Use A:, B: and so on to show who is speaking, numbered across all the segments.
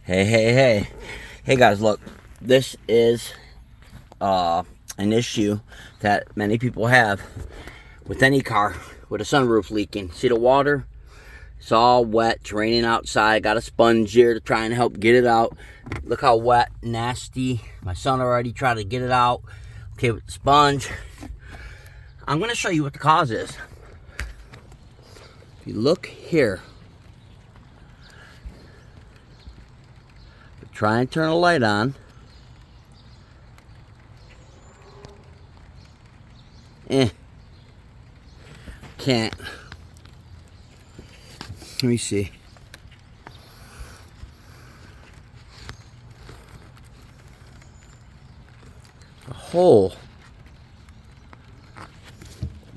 A: Hey guys, look, this is an issue that many people have with any car with a sunroof leaking. See the water? It's all wet, it's raining outside. Got a sponge here to try and help get it out. Look how wet, nasty. My son already tried to get it out. Okay, with the sponge. I'm gonna show you what the cause is. If you look here, try and turn a light on. Can't. Let me see. A hole.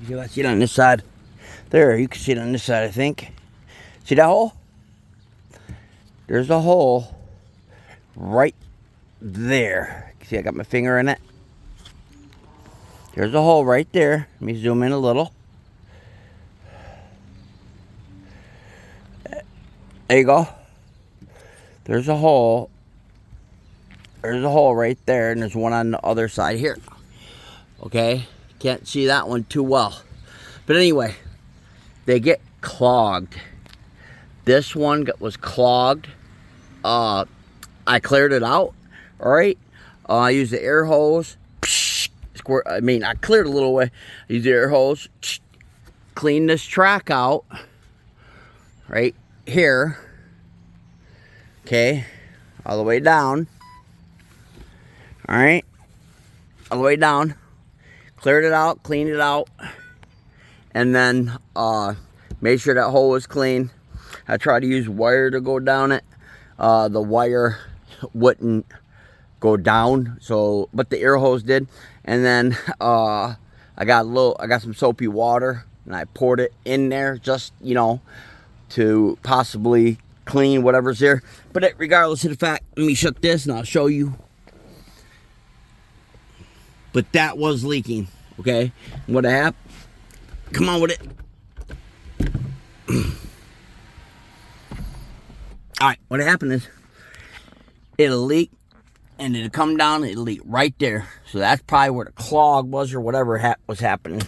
A: You can see it on this side. There, you can see it on this side, I think. See that hole? There's a hole right there. See, I got my finger in it. There's a hole right there. Let me zoom in a little. There you go. There's a hole. There's a hole right there, and there's one on the other side here. Okay? Can't see that one too well. But anyway, they get clogged. This one was clogged. I cleared it out. Alright? I used the air hose. I cleared a little way. I used the air hose. Cleaned this track out. Right here. Okay. All the way down. Alright. All the way down. Cleared it out. Cleaned it out. And then made sure that hole was clean. I tried to use wire to go down it. The wire wouldn't go down, so but the air hose did. And then I got some soapy water and I poured it in there, just to possibly clean whatever's there. But regardless of the fact, let me shut this and I'll show you. But that was leaking. Okay, what happened? Come on with it. Alright, what happened is it'll leak and it'll come down and it'll leak right there. So that's probably where the clog was or whatever was happening.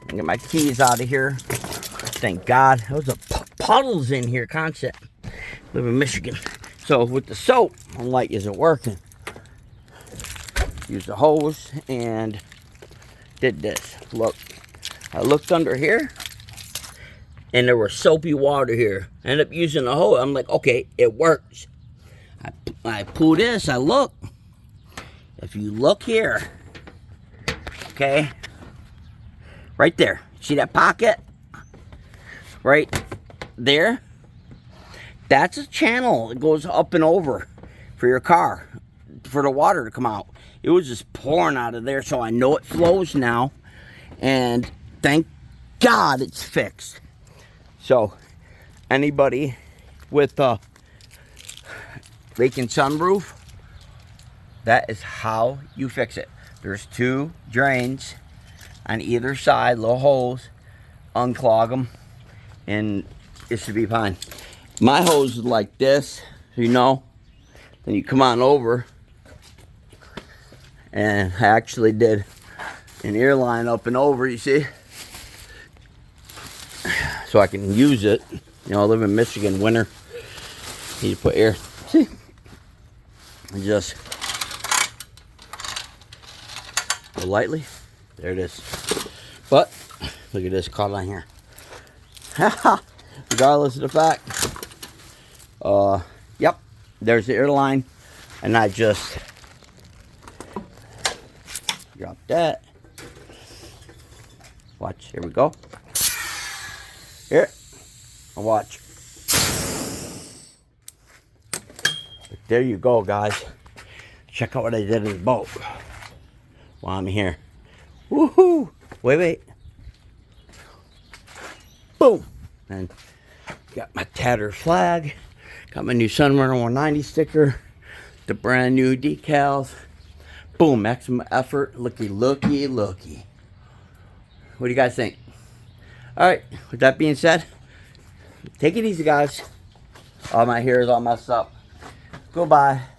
A: Get my keys out of here. Thank God. There was puddles in here, concept. Live in Michigan. So with the soap, the light isn't working. Used the hose and did this. Look, I looked under here and there was soapy water here. I ended up using the hose. I'm like, okay, it works. I pull this, I look. If you look here, okay, right there. See that pocket? Right there? That's a channel that goes up and over for your car, for the water to come out. It was just pouring out of there, so I know it flows now. And thank God it's fixed. So, anybody with a leaking sunroof, that is how you fix it. There's two drains on either side, little holes. Unclog them, and it should be fine. My hose is like this, Then you come on over, and I actually did an ear line up and over, you see? So I can use it. I live in Michigan, winter. Need to put air. See? And just go lightly. There it is. But look at this caught on here. Regardless of the fact. Yep. There's the air line. And I just drop that. Watch. Here we go. Here. Watch. But there you go, guys. Check out what I did in the boat while I'm here. Woohoo! Wait. Boom! And got my tattered flag. Got my new Sunrunner 190 sticker. The brand new decals. Boom! Maximum effort. Looky. What do you guys think? Alright, with that being said, take it easy, guys. All my hair is all messed up. Goodbye.